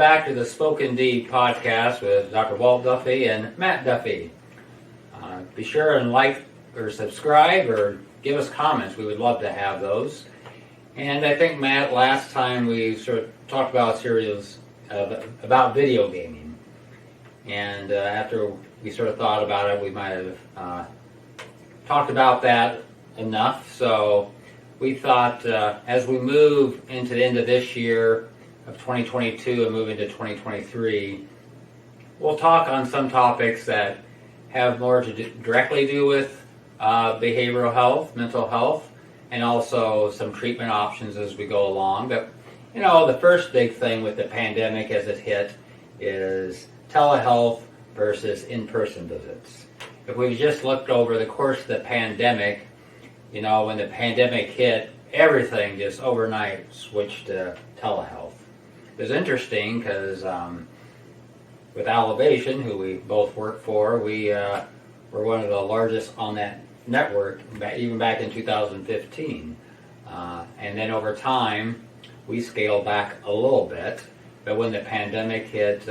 back to the Spoken Deed podcast with Dr. Walt Duffy and Matt Duffy. Be sure and like or subscribe or give us comments. We would love to have those. And I think, Matt, last time we sort of talked about a series about video gaming. And after we sort of thought about it, we might have talked about that enough. So we thought as we move into the end of this year of 2022 and move into 2023, we'll talk on some topics that have more to directly do with behavioral health, mental health, and also some treatment options as we go along. But, the first big thing with the pandemic as it hit is telehealth versus in-person visits. If we just looked over the course of the pandemic, when the pandemic hit, everything just overnight switched to telehealth. It was interesting because with Elevation, who we both work for, we were one of the largest on that network, even back in 2015. And then over time, we scaled back a little bit. But when the pandemic hit,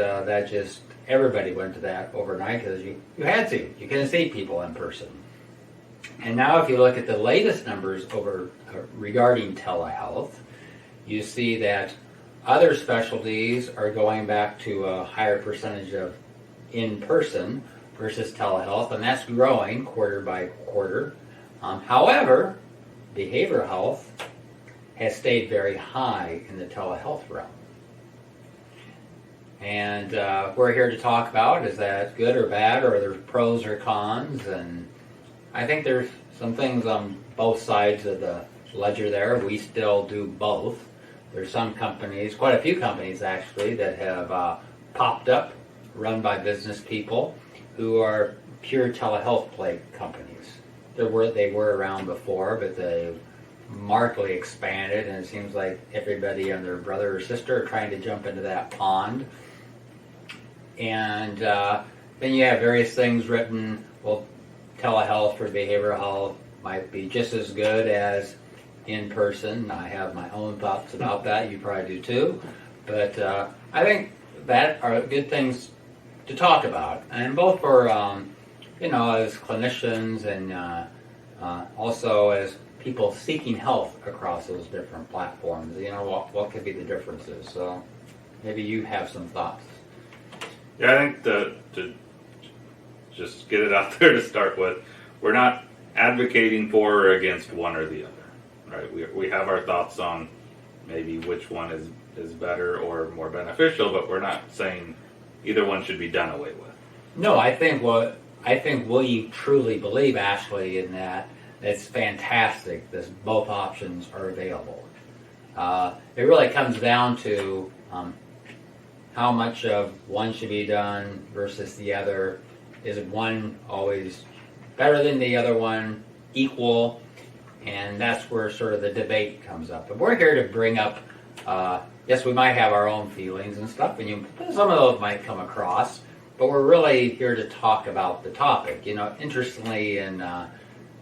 everybody went to that overnight because you had to. You couldn't see people in person. And now if you look at the latest numbers regarding telehealth, you see that other specialties are going back to a higher percentage of in-person versus telehealth, and that's growing quarter by quarter. However, behavioral health has stayed very high in the telehealth realm. And we're here to talk about, is that good or bad, or are there pros or cons? And I think there's some things on both sides of the ledger there. We still do both. There's some companies, quite a few companies actually, that have popped up, run by business people who are pure telehealth play companies. They were around before, but they've markedly expanded, and it seems like everybody and their brother or sister are trying to jump into that pond. And then you have various things written, well, telehealth for behavioral health might be just as good as in person. I have my own thoughts about that. You probably do too. But I think that are good things to talk about. And both for, as clinicians and also as people seeking health across those different platforms. What could be the differences? So maybe you have some thoughts. Yeah, I think to just get it out there to start with, we're not advocating for or against one or the other. Right, we have our thoughts on maybe which one is better or more beneficial, but we're not saying either one should be done away with. No, I think we truly believe, Ashley, in that it's fantastic that both options are available. It really comes down to how much of one should be done versus the other. Is one always better than the other one? Equal? And that's where sort of the debate comes up. But we're here to bring up, yes, we might have our own feelings and stuff, and some of those might come across, but we're really here to talk about the topic. Interestingly, in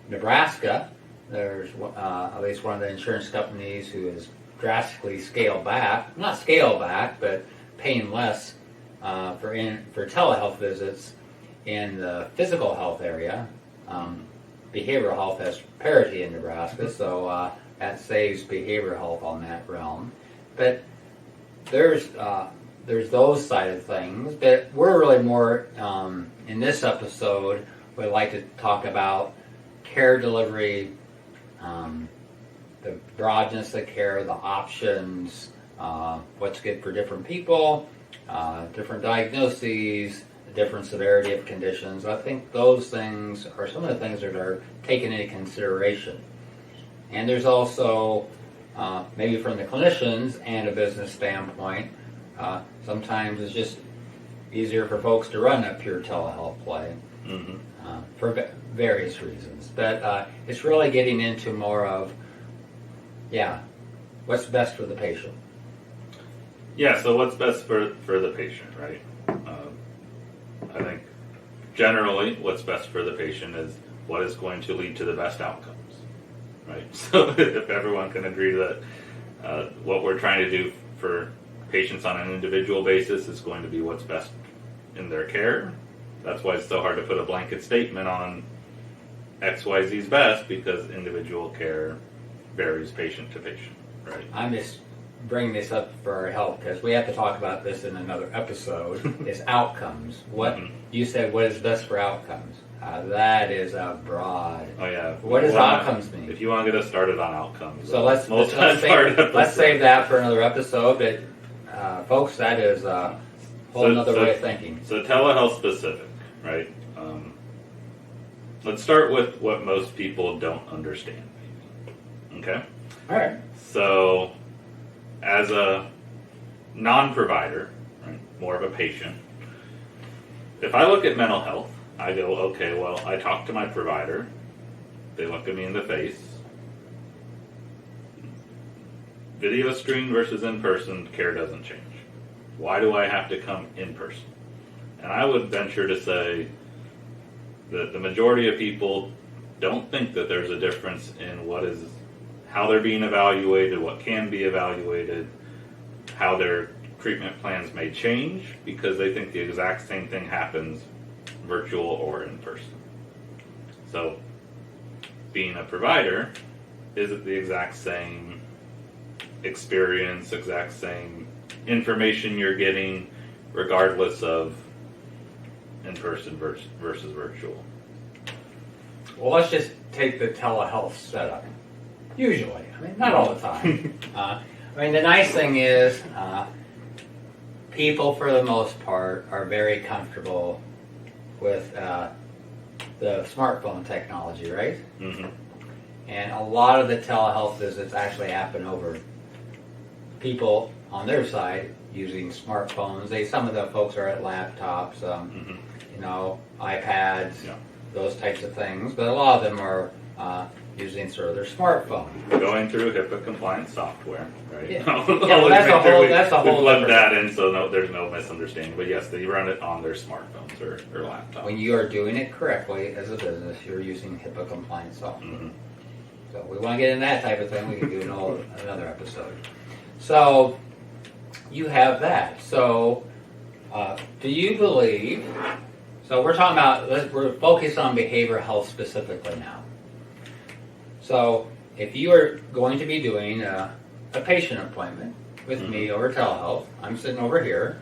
Nebraska, there's at least one of the insurance companies who has drastically scaled back, not scaled back, but paying less for telehealth visits in the physical health area. Behavioral health has parity in Nebraska, so that saves behavioral health on that realm. But there's those side of things. But we're really more in this episode. We'd like to talk about care delivery, the broadness of care, the options, what's good for different people, different diagnoses, different severity of conditions. I think those things are some of the things that are taken into consideration. And there's also, maybe from the clinicians and a business standpoint, sometimes it's just easier for folks to run a pure telehealth play for various reasons. But it's really getting into more of, what's best for the patient. Yeah, so what's best for the patient, right? I think generally what's best for the patient is what is going to lead to the best outcomes, right? So if everyone can agree that what we're trying to do for patients on an individual basis is going to be what's best in their care. That's why it's so hard to put a blanket statement on XYZ's best, because individual care varies patient to patient, right? I'm just bringing this up for our help because we have to talk about this in another episode. Is outcomes. What you said? What is best for outcomes? That is a broad. Oh yeah. What does outcomes mean? If you want to get us started on outcomes, So let's save that for another episode. But folks, that is a whole other way of thinking. So telehealth specific, right? Let's start with what most people don't understand. Okay. All right. So, as a non-provider, right, more of a patient, if I look at mental health, I go, okay, well, I talk to my provider, they look at me in the face. Video screen versus in-person, care doesn't change. Why do I have to come in person? And I would venture to say that the majority of people don't think that there's a difference in how they're being evaluated, what can be evaluated, how their treatment plans may change, because they think the exact same thing happens virtual or in person. So, being a provider, is it the exact same experience, exact same information you're getting, regardless of in-person versus virtual? Well, let's just take the telehealth setup. Usually, I mean, not all the time. I mean, the nice thing is, people for the most part are very comfortable with the smartphone technology, right? Mm-hmm. And a lot of the telehealth visits actually happen over people on their side using smartphones. Some of the folks are at laptops, iPads, those types of things. But a lot of them are using sort of their smartphone. Going through HIPAA compliant software, right? Yeah, that's a whole. We've plugged that in, so there's no misunderstanding. But yes, they run it on their smartphones or laptops. When you are doing it correctly as a business, you're using HIPAA compliant software. Mm-hmm. So we want to get into that type of thing. We can do another episode. So you have that. So do you believe? So we're talking about. We're focused on behavioral health specifically now. So if you are going to be doing a patient appointment with me over telehealth, I'm sitting over here,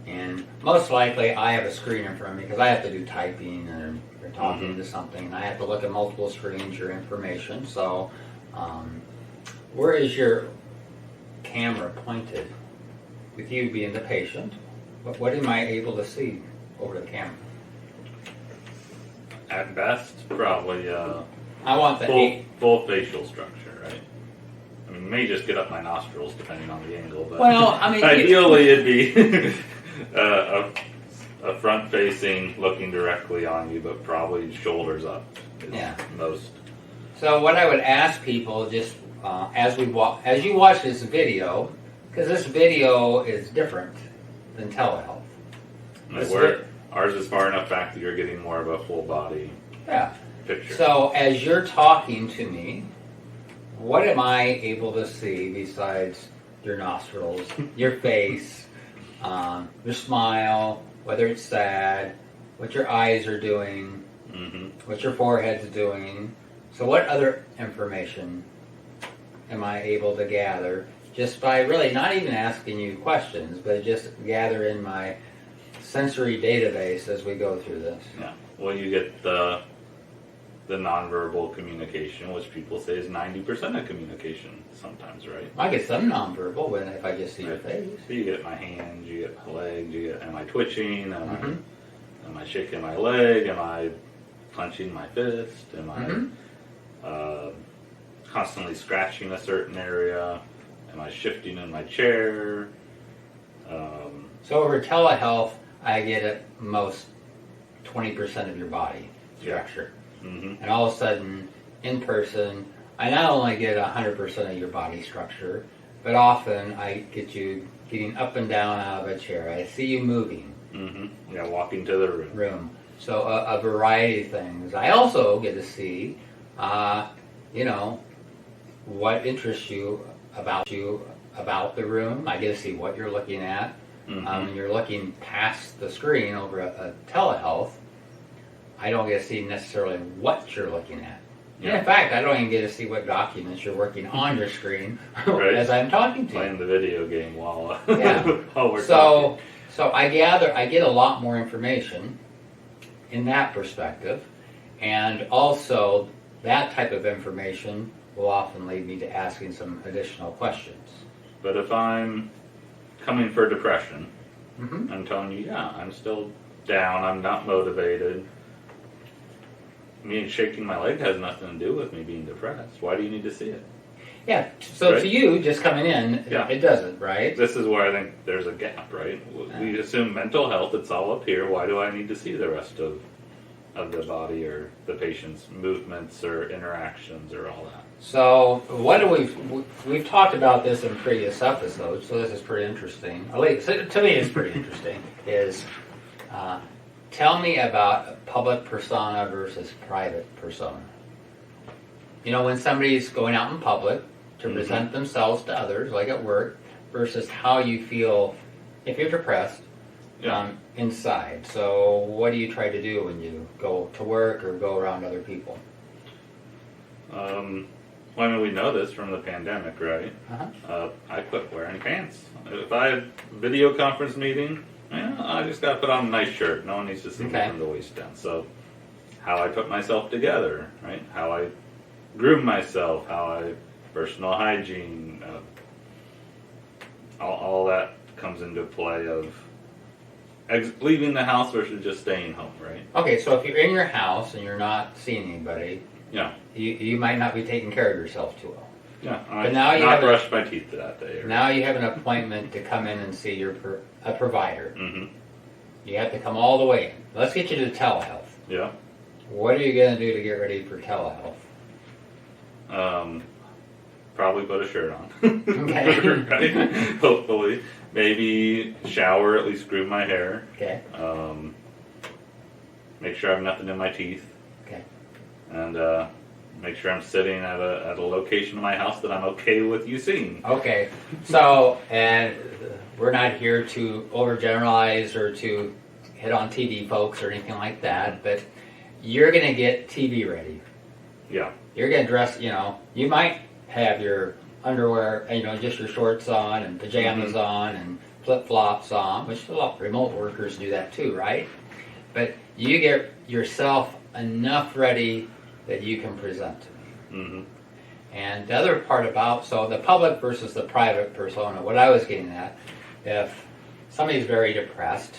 and most likely I have a screen in front of me because I have to do typing and you're talking to something, and I have to look at multiple screens, your information. So where is your camera pointed with you being the patient? What am I able to see over the camera? At best, probably I want the full facial structure, right? I mean, may just get up my nostrils depending on the angle, but ideally it'd be a front-facing, looking directly on you, but probably shoulders up is most. So what I would ask people, just as you watch this video, because this video is different than telehealth. Ours is far enough back that you're getting more of a full body picture. So as you're talking to me, what am I able to see besides your nostrils, your face, your smile, whether it's sad, what your eyes are doing, what your forehead's doing? So what other information am I able to gather just by really not even asking you questions, but just gather in my sensory database as we go through this? Yeah. Well, you get the nonverbal communication, which people say is 90% of communication sometimes, right? I get some nonverbal if I just see your face. So you get my hands, you get my legs, am I twitching? Am I shaking my leg? Am I clenching my fist? Am I constantly scratching a certain area? Am I shifting in my chair? So over telehealth, I get at most 20% of your body structure. And all of a sudden, in person, I not only get 100% of your body structure, but often I get you getting up and down out of a chair. I see you moving. Yeah, walking to the room. So a variety of things. I also get to see, what interests you about the room. I get to see what you're looking at. When you're looking past the screen over a telehealth, I don't get to see necessarily what you're looking at. Yeah. And in fact, I don't even get to see what documents you're working on your screen Right. as I'm talking to you. Playing the video game while, Yeah. while we're talking. So I get a lot more information in that perspective, and also that type of information will often lead me to asking some additional questions. But if I'm coming for depression, Mm-hmm. I'm telling you, yeah, I'm still down, I'm not motivated. Me shaking my leg has nothing to do with me being depressed. Why do you need to see it? Yeah, so Right. to you, just coming in, Yeah. it doesn't, right? This is where I think there's a gap, right? We assume mental health, it's all up here. Why do I need to see the rest of the body or the patient's movements or interactions or all that? So we've talked about this in previous episodes, so this is pretty interesting. At least to me, it's pretty interesting. Is tell me about public persona versus private persona. You know, when somebody's going out in public to present themselves to others, like at work, versus how you feel if you're depressed inside. So what do you try to do when you go to work or go around other people? Well, I mean, we know this from the pandemic, right? I quit wearing pants. If I have a video conference meeting, I just got to put on a nice shirt. No one needs to see me from the waist down. So how I put myself together, right? How I groom myself, personal hygiene, all that comes into play of leaving the house versus just staying home, right? Okay, so if you're in your house and you're not seeing anybody, Yeah. you might not be taking care of yourself too well. Yeah, But now you not have brushed my teeth that day. Now you have an appointment to come in and see a provider. Mm-hmm. You have to come all the way in. Let's get you to telehealth. Yeah. What are you going to do to get ready for telehealth? Probably put a shirt on. Okay. Right? Hopefully. Maybe shower, at least groom my hair. Okay. Make sure I have nothing in my teeth. Okay. And make sure I'm sitting at a location in my house that I'm okay with you seeing. Okay. So, and we're not here to overgeneralize or to hit on TV folks or anything like that, but you're going to get TV ready. Yeah. You're going to dress, you might have your underwear, just your shorts on and pajamas on and flip-flops on, which a lot of remote workers do that too, right? But you get yourself enough ready that you can present to me. Mm-hmm. And the other part about, so the public versus the private persona, what I was getting at, if somebody's very depressed,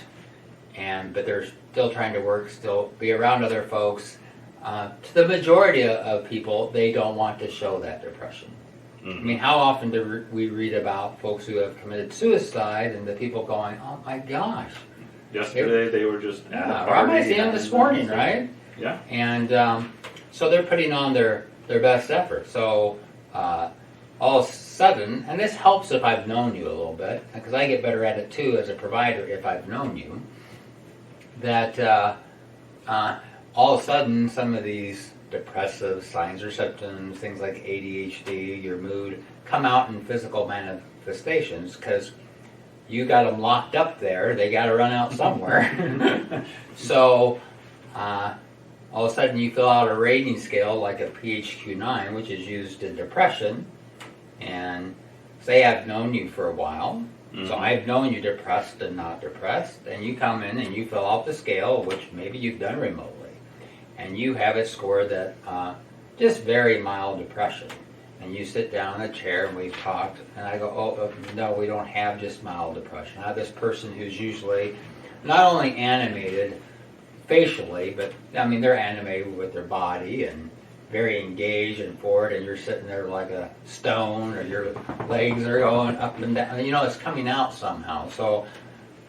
but they're still trying to work, still be around other folks, to the majority of people, they don't want to show that depression. Mm-hmm. I mean, how often do we read about folks who have committed suicide and the people going, oh my gosh. Yesterday they were just at a Or I party. might see them this morning, right? Yeah. And so they're putting on their best effort. So all of a sudden, and this helps if I've known you a little bit, because I get better at it too as a provider if I've known you, that all of a sudden some of these depressive signs or symptoms, things like ADHD, your mood, come out in physical manifestations because you got them locked up there. They got to run out somewhere. So all of a sudden you fill out a rating scale like a PHQ-9, which is used in depression, and say I've known you for a while. So I've known you depressed and not depressed, and you come in and you fill out the scale, which maybe you've done remotely, and you have it scored that just very mild depression. And you sit down in a chair and we've talked, and I go, oh, no, we don't have just mild depression. I have this person who's usually not only animated facially, but I mean, they're animated with their body and very engaged and forward, and you're sitting there like a stone, or your legs are going up and down. It's coming out somehow. So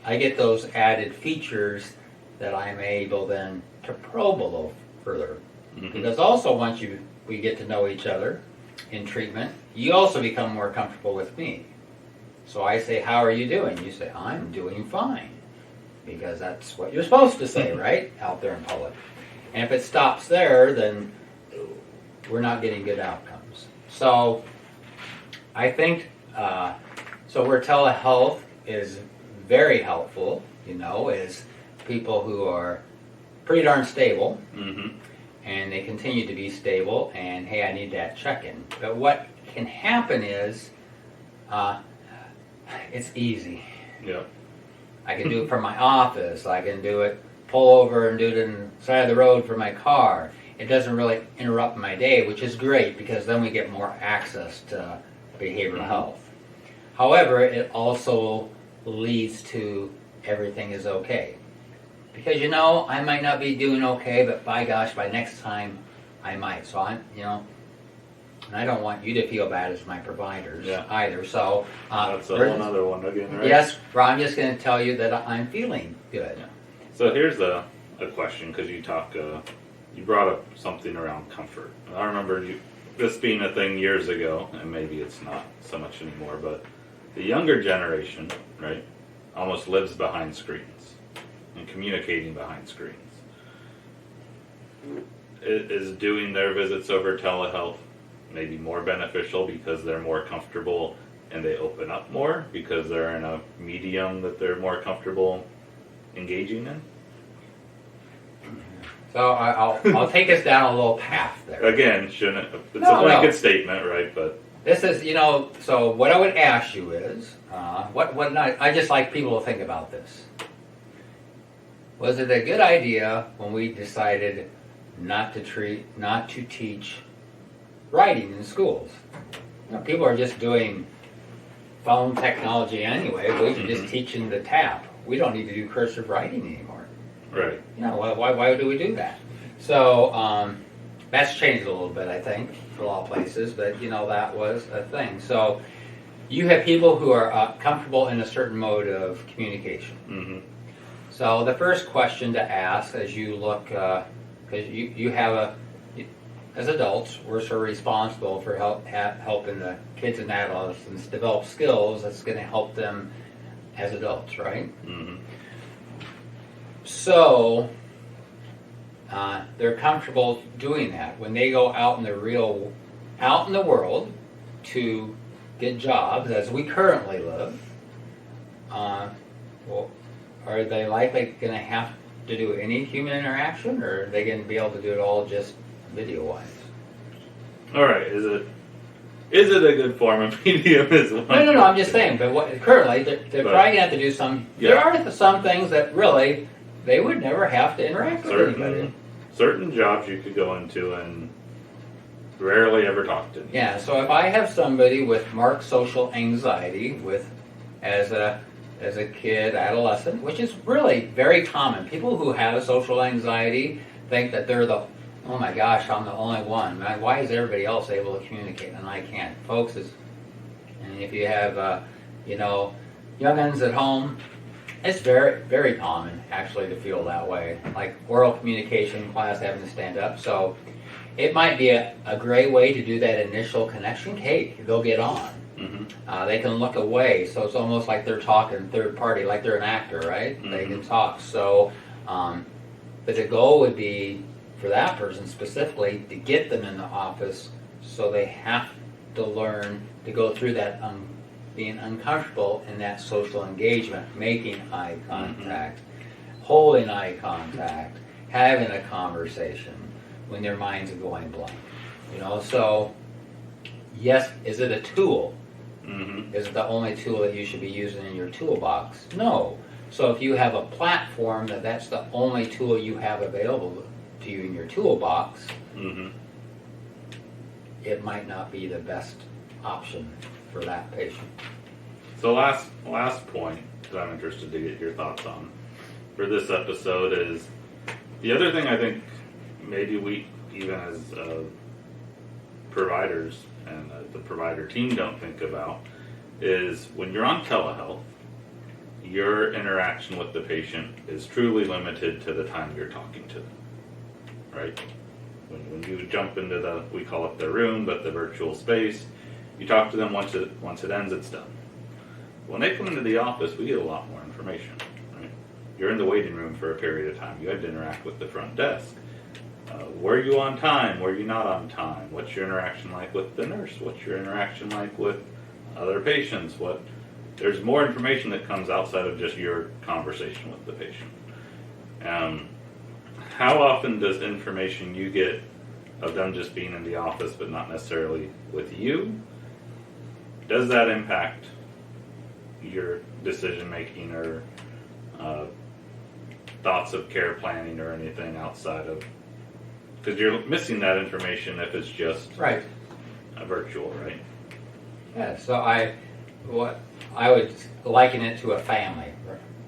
I get those added features that I'm able then to probe a little further. Mm-hmm. Because also once we get to know each other in treatment, you also become more comfortable with me. So I say, how are you doing? You say, I'm doing fine. Because that's what you're supposed to say, right? Out there in public. And if it stops there, then we're not getting good outcomes. So I think So where telehealth is very helpful, is people who are pretty darn stable, Mm-hmm. and they continue to be stable, and hey, I need that check-in. But what can happen is, it's easy. Yeah. I can do it from my office. I can do it, pull over and do it on the side of the road for my car. It doesn't really interrupt my day, which is great because then we get more access to behavioral health. However, it also leads to everything is okay. Because I might not be doing okay, but by gosh, by next time I might. So and I don't want you to feel bad as my providers either. So That's a whole other one again, right? yes, I'm just going to tell you that I'm feeling good. Yeah. So here's a question, because you brought up something around comfort. I remember this being a thing years ago, and maybe it's not so much anymore, but the younger generation, right, almost lives behind screens and communicating behind screens. Is doing their visits over telehealth maybe more beneficial because they're more comfortable and they open up more because they're in a medium that they're more comfortable engaging in? So I'll take us down a little path there. Again, it's a blanket statement, right? But this is, so what I would ask you is, I just like people to think about this. Was it a good idea when we decided not to teach writing in schools? People are just doing phone technology anyway. We can just teach in the tap. We don't need to do cursive writing anymore. right. Why do we do that? So that's changed a little bit, I think, for a lot of places. But that was a thing. So you have people who are comfortable in a certain mode of communication. Mm-hmm. So the first question to ask as you look, because you have as adults, we're sort of responsible for helping the kids and adolescents develop skills that's going to help them as adults, right? Mm-hmm. So they're comfortable doing that when they go out in the world to get jobs, as we currently live. Are they likely going to have to do any human interaction, or are they going to be able to do it all just video-wise? All right. Is it a good form of medium? Is one No. I'm just saying. But currently, they're probably going to have to do some. Yeah. There are some things that really they would never have to interact with anybody. Certain jobs you could go into and rarely ever talk to them. Yeah. So if I have somebody with marked social anxiety, as a kid, adolescent, which is really very common. People who have social anxiety think that they're oh my gosh, I'm the only one. Why is everybody else able to communicate and I can't? Folks, and if you have, young'uns at home, it's very, very common actually to feel that way. Like oral communication class having to stand up. So it might be a great way to do that initial connection. Hey, they'll get on. Mm-hmm. They can look away, so it's almost like they're talking third party, like they're an actor, right? Mm-hmm. They can talk. So, but the goal would be for that person specifically to get them in the office, so they have to learn to go through that being uncomfortable in that social engagement, making eye contact, holding eye contact, having a conversation when their minds are going blank. So yes, is it a tool? Mm-hmm. Is it the only tool that you should be using in your toolbox? No. So if you have a platform that's the only tool you have available to you in your toolbox, mm-hmm. it might not be the best option for that patient. So last point that I'm interested to get your thoughts on for this episode is the other thing I think maybe we, even as providers and the provider team don't think about, is when you're on telehealth, your interaction with the patient is truly limited to the time you're talking to them, right? When you jump into we call it the room, but the virtual space, you talk to them once it ends, it's done. When they come into the office, we get a lot more information, right? You're in the waiting room for a period of time. You had to interact with the front desk. Were you on time? Were you not on time? What's your interaction like with the nurse? What's your interaction like with other patients? there's more information that comes outside of just your conversation with the patient. How often does information you get of them just being in the office but not necessarily with you, does that impact your decision making or thoughts of care planning or anything outside of, because you're missing that information if it's just Right. a virtual, right? Yeah, so I would liken it to a family,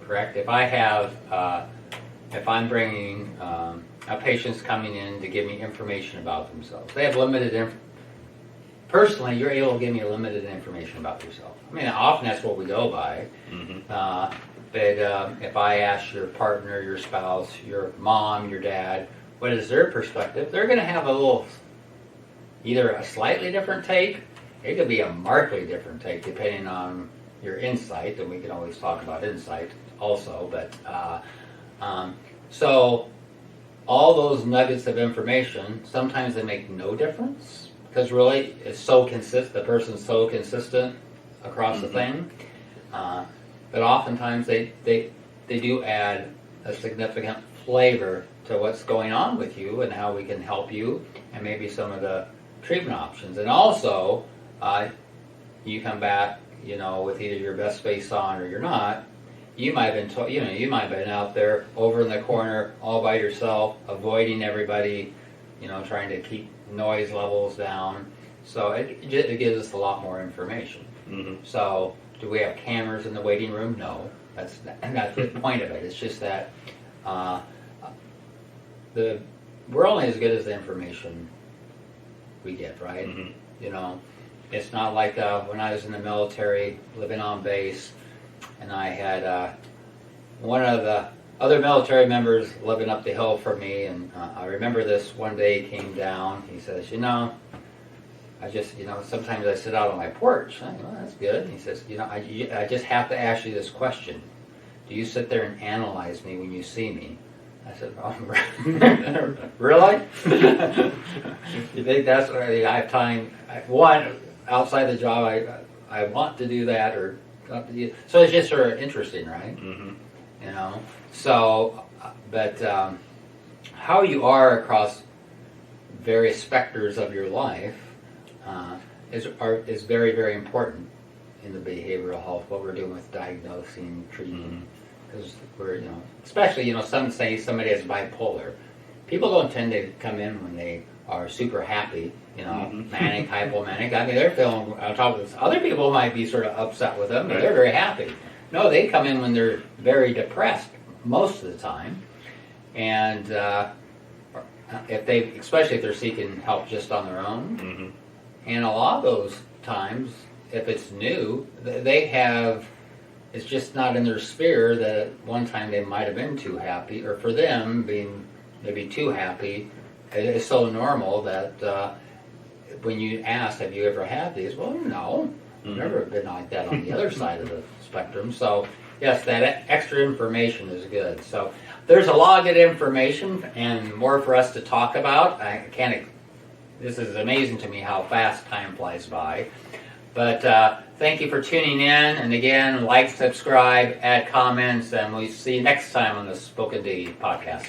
correct? If if I'm bringing a patient's coming in to give me information about themselves, they have personally, you're able to give me limited information about yourself. I mean, often that's what we go by. Mm-hmm. But if I ask your partner, your spouse, your mom, your dad, what is their perspective, they're going to have either a slightly different take. It could be a markedly different take depending on your insight, and we can always talk about insight also. But so all those nuggets of information, sometimes they make no difference because really it's so consistent. The person's so consistent across the thing. But oftentimes they do add a significant flavor to what's going on with you and how we can help you, and maybe some of the treatment options. And also, you come back, with either your best face on or you're not. You might have been, you might have been out there over in the corner all by yourself, avoiding everybody, trying to keep noise levels down. So it gives us a lot more information. Mm-hmm. So do we have cameras in the waiting room? No, that's the point of it. It's just that we're only as good as the information we get, right? Mm-hmm. It's not like when I was in the military, living on base, and I had one of the other military members living up the hill from me, and I remember this one day he came down. He says, I just, sometimes I sit out on my porch. I go, well, that's good. He says, I just have to ask you this question. Do you sit there and analyze me when you see me? I said, oh, really? You think that's what I have time? One, outside the job, I want to do that, or so it's just sort of interesting, right? Mm-hmm. So, but how you are across various specters of your life is very, very important in the behavioral health. What we're doing with diagnosing, treating, because we're especially some say somebody has bipolar. People don't tend to come in when they are super happy, manic, hypomanic. I mean, they're feeling on top of this. Other people might be sort of upset with them, but they're very happy. No, they come in when they're very depressed most of the time, and especially if they're seeking help just on their own, and a lot of those times, if it's new, it's just not in their sphere that at one time they might have been too happy, or for them being maybe too happy. It is so normal that when you ask, have you ever had these? Well, no. I've never been like that on the other side of the spectrum. So, yes, that extra information is good. So, there's a lot of good information and more for us to talk about. This is amazing to me how fast time flies by. But thank you for tuning in. And again, like, subscribe, add comments, and we'll see you next time on the Spoken D podcast.